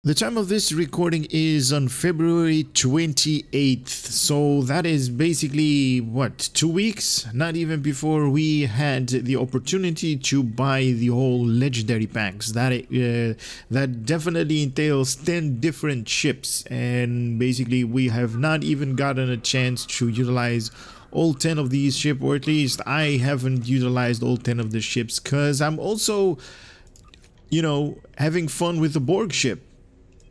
The time of this recording is on February 28th, so that is basically, what, 2 weeks? Not even before we had the opportunity to buy the whole legendary packs. That definitely entails 10 different ships, and basically we have not even gotten a chance to utilize all 10 of these ships, or at least I haven't utilized all 10 of the ships, because I'm also, you know, having fun with the Borg ship.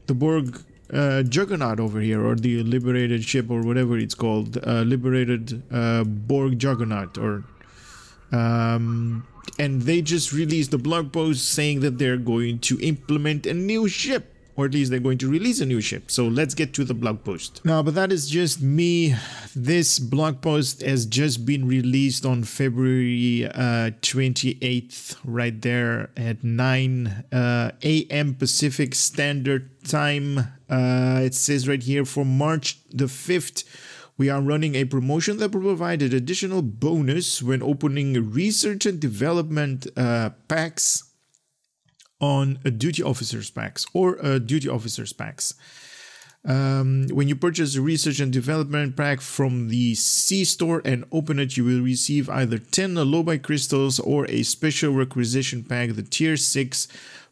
The Borg Juggernaut over here, or the Liberated ship, or whatever it's called, Liberated Borg Juggernaut, or and they just released the blog post saying that they're going to implement a new ship, or at least they're going to release a new ship. So let's get to the blog post. Now, but that is just me. This blog post has just been released on February 28th, right there at 9 a.m. Pacific Standard Time. It says right here, for March the 5th, we are running a promotion that will provide an additional bonus when opening research and development packs on a duty officers packs or duty officers packs. When you purchase a research and development pack from the C store and open it, you will receive either 10 Alobai crystals or a special requisition pack, the tier 6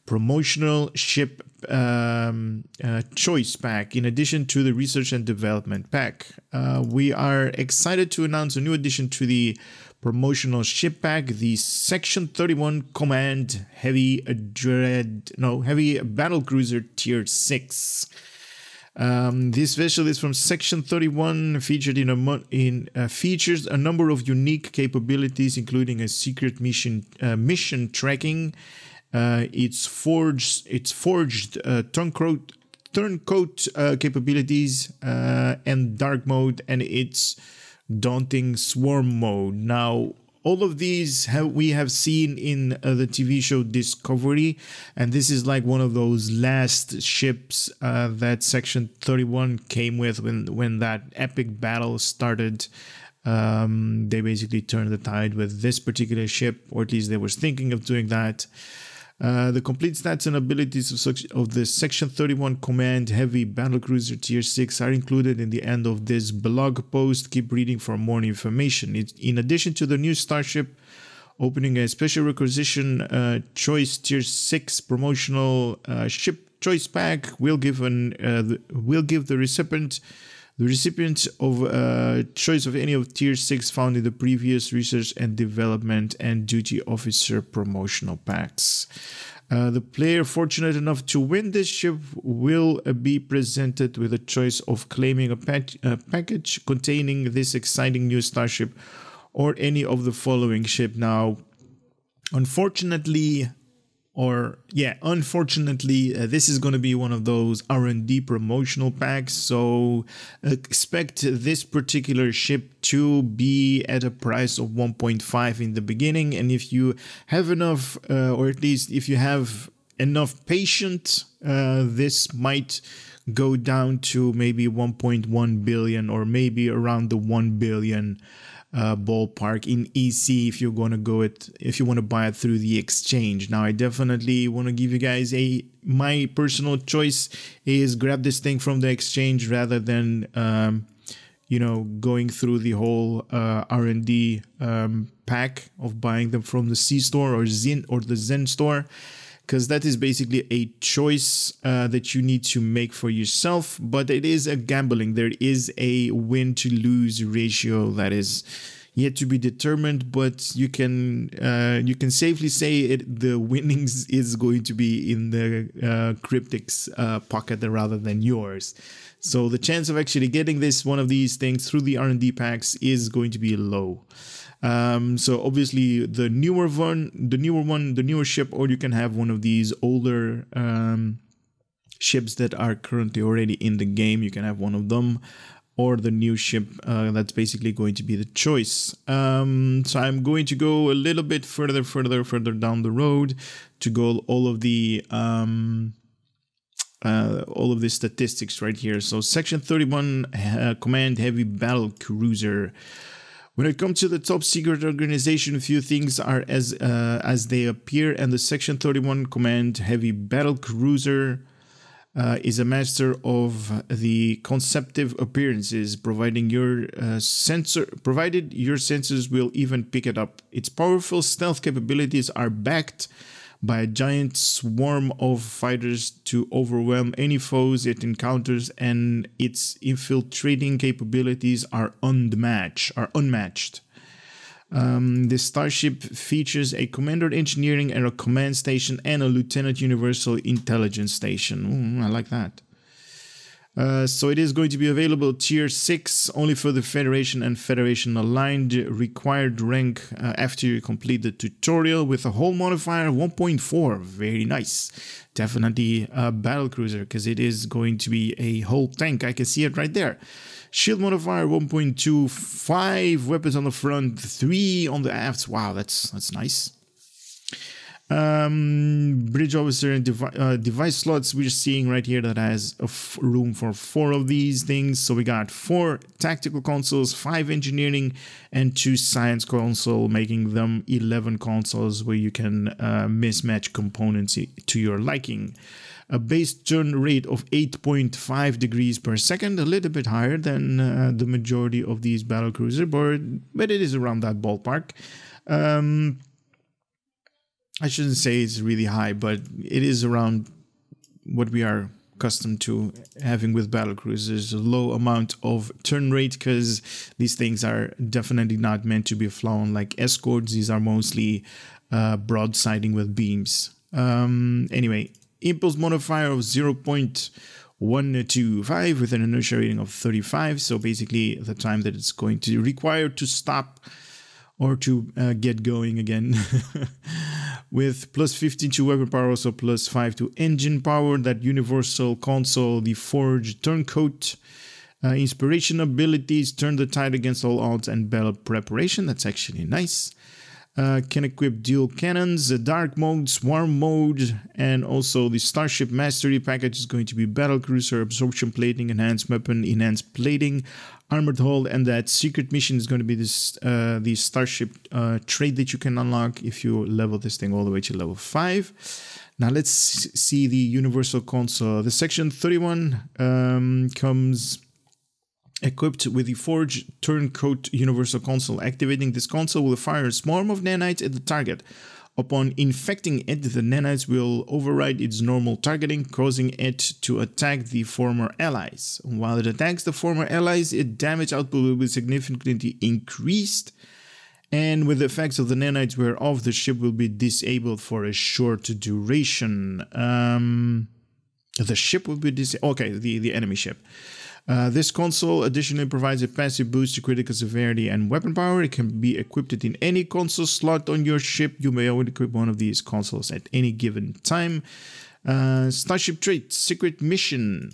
promotional ship choice pack, in addition to the research and development pack. We are excited to announce a new addition to the promotional ship pack, the Section 31 Command Heavy Battlecruiser Tier 6. This vessel is from Section 31, featured features a number of unique capabilities, including a secret mission tracking. Its forged turncoat capabilities, and dark mode, and its daunting swarm mode. Now, all of these we have seen in the TV show Discovery, and this is like one of those last ships that Section 31 came with when that epic battle started. They basically turned the tide with this particular ship, or at least they were thinking of doing that. The complete stats and abilities of the Section 31 Command Heavy Battlecruiser Tier 6 are included in the end of this blog post. Keep reading for more information. In addition to the new Starship, opening a special requisition choice Tier 6 promotional ship choice pack will give the recipient of choice of any of Tier 6 found in the previous research and development and duty officer promotional packs. The player fortunate enough to win this ship will be presented with a choice of claiming a package containing this exciting new Starship or any of the following ship. Now, unfortunately, this is going to be one of those R&D promotional packs, so expect this particular ship to be at a price of 1.5 in the beginning, and if you have enough, or at least if you have enough patience, this might go down to maybe 1.1 billion or maybe around the 1 billion ballpark in EC if you want to buy it through the exchange. Now, I definitely want to give you guys my personal choice is grab this thing from the exchange rather than going through the whole R&D pack of buying them from the C store or the Zen store, because that is basically a choice that you need to make for yourself, but it is a gambling. There is a win to lose ratio that is yet to be determined, but you can safely say the winnings is going to be in the Cryptic's pocket rather than yours. So the chance of actually getting one of these things through the R&D packs is going to be low. So obviously the newer ship, or you can have one of these older ships that are currently already in the game. You can have one of them, or the new ship. That's basically going to be the choice. So I'm going to go a little bit further down the road to go all of the statistics right here. So Section 31 Command Heavy Battlecruiser. When it comes to the top secret organization, a few things are as they appear, and the Section 31 Command Heavy Battlecruiser is a master of the conceptive appearances, provided your sensors will even pick it up. Its powerful stealth capabilities are backed by a giant swarm of fighters to overwhelm any foes it encounters, and its infiltrating capabilities are unmatched. The Starship features a Commander Engineering and a Command Station and a Lieutenant Universal Intelligence Station. I like that. So it is going to be available tier 6 only for the Federation and Federation aligned, required rank after you complete the tutorial, with a hull modifier 1.4. Very nice. Definitely a battlecruiser, because it is going to be a hull tank. I can see it right there. Shield modifier 1.25, weapons on the front, 3 on the afts. Wow, that's nice. Bridge officer and device slots, we're seeing right here that has room for 4 of these things. So we got 4 tactical consoles, 5 engineering, and 2 science console, making them 11 consoles where you can mismatch components to your liking. A base turn rate of 8.5 degrees per second, a little bit higher than the majority of these battlecruiser, but it is around that ballpark. I shouldn't say it's really high, but it is around what we are accustomed to having with battlecruisers. A low amount of turn rate, because these things are definitely not meant to be flown like escorts. These are mostly broadsiding with beams. Anyway, impulse modifier of 0.125 with an inertia rating of 35. So basically the time that it's going to require to stop or to get going again. With plus 15 to weapon power, also plus 5 to engine power. That universal console, the Forged Turncoat, inspiration abilities, turn the tide against all odds, and battle preparation. That's actually nice. Can equip dual cannons, dark mode, swarm mode, and also the Starship mastery package is going to be battlecruiser, absorption plating, enhanced weapon, enhanced plating, armored hull, and that secret mission is going to be this the Starship trait that you can unlock if you level this thing all the way to level 5. Now let's see the universal console. The section 31 comes equipped with the Forged Turncoat Universal Console. Activating this console will fire a swarm of nanites at the target. Upon infecting it, the nanites will override its normal targeting, causing it to attack the former allies. While it attacks the former allies, its damage output will be significantly increased, and with the effects of the nanites wear off, the ship will be disabled for a short duration. The ship will be disabled. Okay, the enemy ship. This console additionally provides a passive boost to critical severity and weapon power. It can be equipped in any console slot on your ship. You may only equip one of these consoles at any given time. Starship trait, secret mission.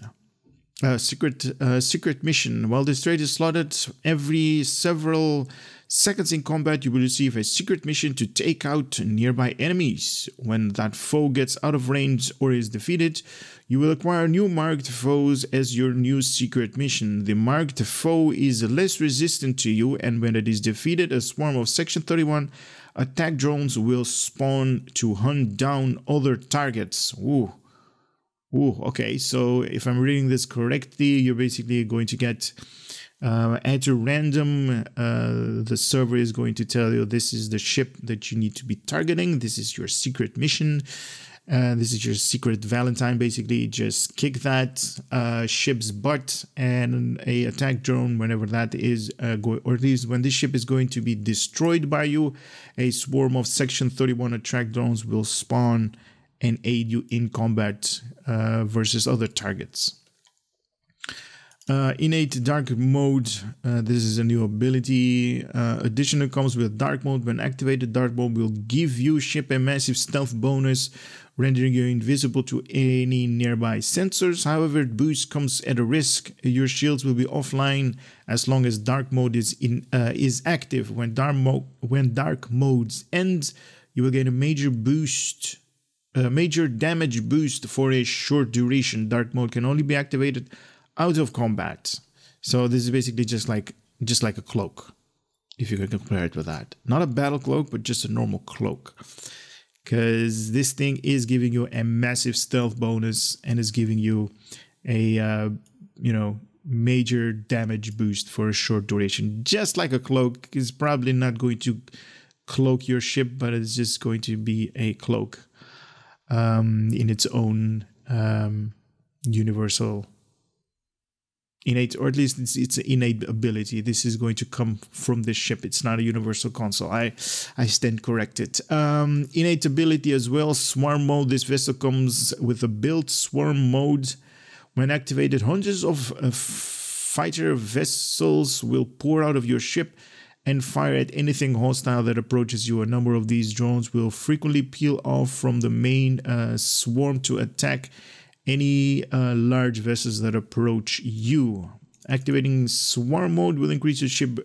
Secret mission. While this trait is slotted every several seconds in combat, you will receive a secret mission to take out nearby enemies. When that foe gets out of range or is defeated, you will acquire new marked foes as your new secret mission. The marked foe is less resistant to you, and when it is defeated, a swarm of Section 31 attack drones will spawn to hunt down other targets. Ooh, okay, so if I'm reading this correctly, you're basically going to get at a random, the server is going to tell you this is the ship that you need to be targeting. This is your secret mission. This is your secret Valentine. Basically, just kick that ship's butt, and a attack drone, whenever that is or at least when this ship is going to be destroyed by you, a swarm of Section 31 attack drones will spawn and aid you in combat versus other targets. Innate dark mode. This is a new ability. Additional comes with dark mode. When activated, dark mode will give you ship a massive stealth bonus, rendering you invisible to any nearby sensors. However, boost comes at a risk. Your shields will be offline as long as dark mode is active. When dark modes ends, you will get a major damage boost for a short duration. Dark mode can only be activated out of combat. So this is basically just like a cloak, if you can compare it with that. Not a battle cloak, but just a normal cloak. because this thing is giving you a massive stealth bonus and is giving you a major damage boost for a short duration. Just like a cloak is probably not going to cloak your ship, but it's just going to be a cloak in its own universal innate, or at least it's an innate ability. This is going to come from this ship. It's not a universal console. I stand corrected. Innate ability as well. Swarm mode. This vessel comes with a built swarm mode. When activated, hundreds of fighter vessels will pour out of your ship and fire at anything hostile that approaches you. A number of these drones will frequently peel off from the main swarm to attack any large vessels that approach you. Activating swarm mode will increase your ship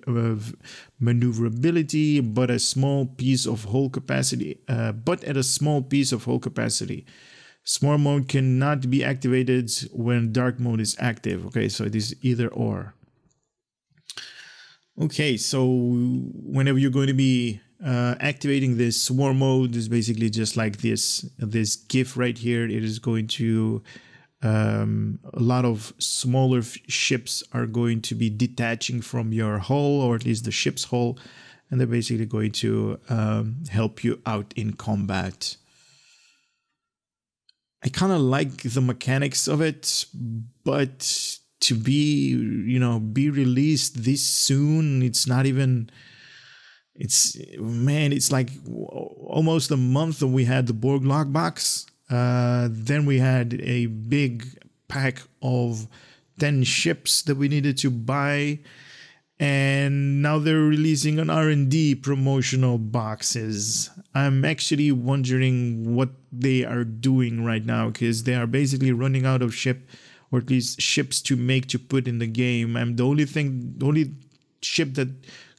maneuverability, but at a small piece of hull capacity. Swarm mode cannot be activated when dark mode is active. Okay, so it is either or. Okay, so whenever you're going to be activating this swarm mode, is basically just like this GIF right here. It is going to a lot of smaller ships are going to be detaching from your hull, or at least the ship's hull, and they're basically going to help you out in combat. I kind of like the mechanics of it, but to be released this soon, it's not even, it's like almost a month that we had the Borg lockbox. Then we had a big pack of 10 ships that we needed to buy, and now they're releasing an R&D promotional boxes. I'm actually wondering what they are doing right now, because they are basically running out of ship, or at least ships to put in the game. And the only ship that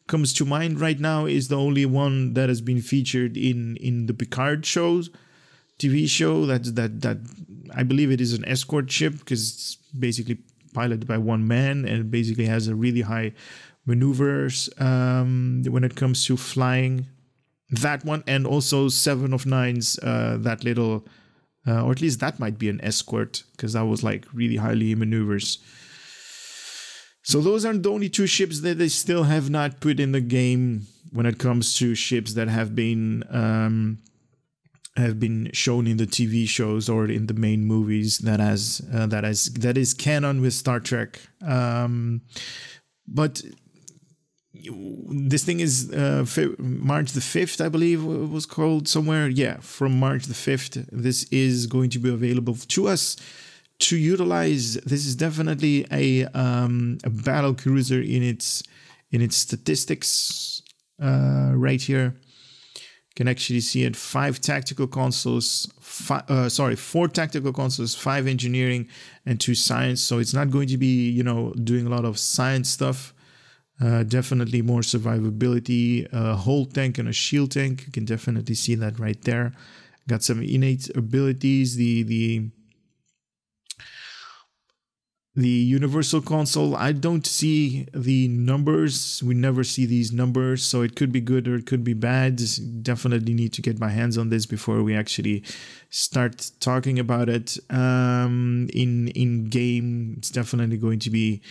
comes to mind right now is the only one that has been featured in the Picard TV show. That I believe it is an escort ship, because it's basically piloted by one man and it basically has a really high maneuvers when it comes to flying. That one, and also 7 of 9's that little, or at least that might be an escort, because that was like really highly maneuvers. So those are the only 2 ships that they still have not put in the game when it comes to ships that have been shown in the TV shows or in the main movies that is canon with Star Trek. But this thing is March the 5th, I believe it was called somewhere. Yeah, from March the 5th, this is going to be available to us to utilize. This is definitely a battle cruiser in its statistics right here. You can actually see it: 4 tactical consoles, 5 engineering, and 2 science. So it's not going to be, doing a lot of science stuff. Definitely more survivability, a hull tank and a shield tank. You can definitely see that right there. Got some innate abilities. The universal console, I don't see the numbers. We never see these numbers, so it could be good or it could be bad. Definitely need to get my hands on this before we actually start talking about it. In game, it's definitely going to be,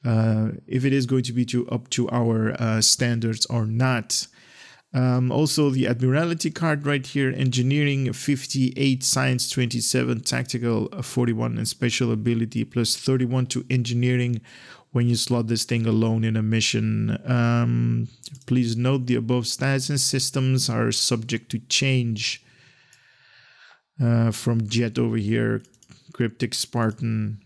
if it is going to be up to our standards or not. Also the Admiralty card right here: engineering 58, science 27, tactical 41, and special ability plus 31 to engineering when you slot this thing alone in a mission. Please note the above stats and systems are subject to change. From Jet over here, Cryptic Spartan.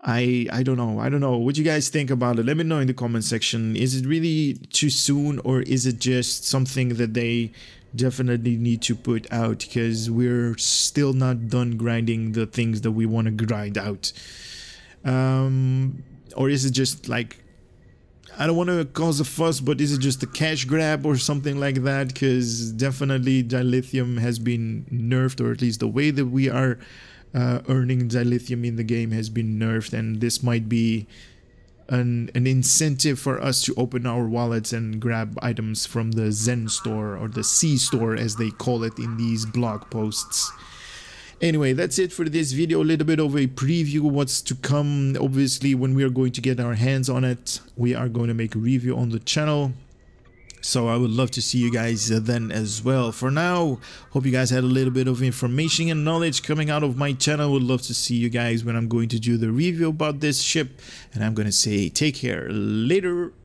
I don't know what you guys think about it. Let me know in the comment section. Is it really too soon, or is it just something that they definitely need to put out, because we're still not done grinding the things that we want to grind out? Or is it just like, I don't want to cause a fuss, but is it just a cash grab or something like that? Because definitely dilithium has been nerfed, or at least the way that we are earning dilithium in the game has been nerfed, and this might be an incentive for us to open our wallets and grab items from the Zen store, or the C store as they call it in these blog posts. Anyway, that's it for this video. A little bit of a preview of what's to come. Obviously, when we are going to get our hands on it, we are going to make a review on the channel. So I would love to see you guys then as well. For now, hope you guys had a little bit of information and knowledge coming out of my channel. Would love to see you guys when I'm going to do the review about this ship. And I'm going to say take care. Later.